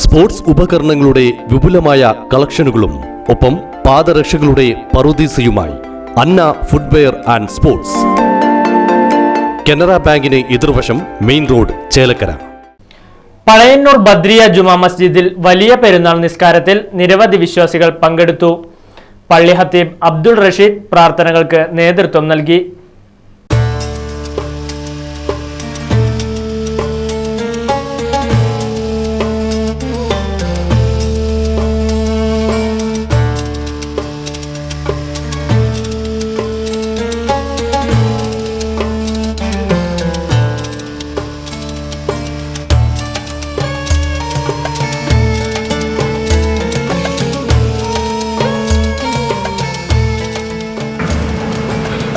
Sports ഉപകരണങ്ങളുടെ വിപുലമായ കളക്ഷനുകളും ഒപ്പം പാദരക്ഷകളുടെ പറുദീസയുമായി അന്ന ഫുട്വെയർ ആൻഡ് സ്പോർട്സ്. കനറ ബാങ്കിന് എതിർവശം മെയിൻ റോഡ്, ചേലക്കര. പഴയന്നൂർ ബദ്രിയ ജുമാ മസ്ജിദിൽ വലിയ പെരുന്നാൾ നിസ്കാരത്തിൽ നിരവധി വിശ്വാസികൾ പങ്കെടുത്തു. പള്ളി ഖത്തീബ് അബ്ദുൾ റഷീദ് പ്രാർത്ഥനകൾക്ക് നേതൃത്വം നൽകി.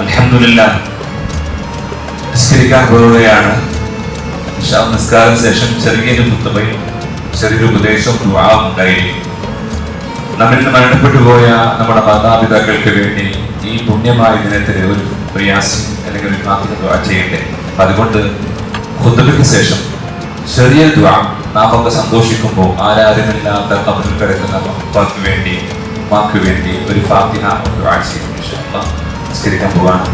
അൽഹംദുലില്ലാഹ്, നിസ്കരിക്കാൻ പോവുകയാണ്. നിസ്കാരം ശേഷം ചെറിയൊരു കുത്തുബയും ചെറിയൊരു ഉപദേശവും ദുആവും ഉണ്ടായിരിക്കും. നമ്മിൽ നിന്ന് മരണപ്പെട്ടു പോയ നമ്മുടെ മാതാപിതാക്കൾക്ക് വേണ്ടി ഈ പുണ്യമായ ദിനത്തിൽ ഒരു പ്രയാസം അല്ലെങ്കിൽ ഒരു പ്രാർത്ഥന ദുആ ചെയ്യട്ടെ. അതുകൊണ്ട് ഖുതുബയ്ക്ക് ശേഷം ചെറിയ ദുആ നാം ഒക്കെ സന്തോഷിക്കുമ്പോൾ ആരാരുമില്ലാത്ത ഖബറിൽ കിടക്കുന്ന ഉപ്പാക്ക് വേണ്ടി ഉമ്മാക്ക് വേണ്ടി ഒരു ഫാത്തിഹ ദുആ ചെയ്യും. ഇൻഷാഅല്ലാഹ് നിസ്കരിക്കാൻ പോവാണ്.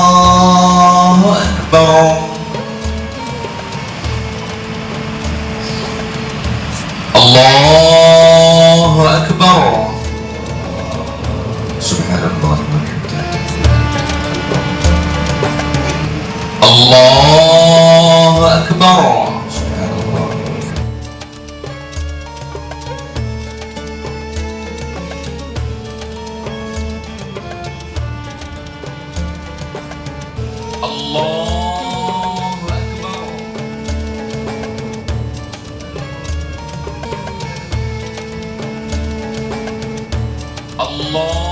അല്ലാഹു അക്ബർ. അല്ലാഹു അക്ബർ. സുബ്ഹാനല്ലാഹി വൽഹംദുലില്ലാഹ്. അല്ലാഹു അക്ബർ. Allahu Akbar. Allah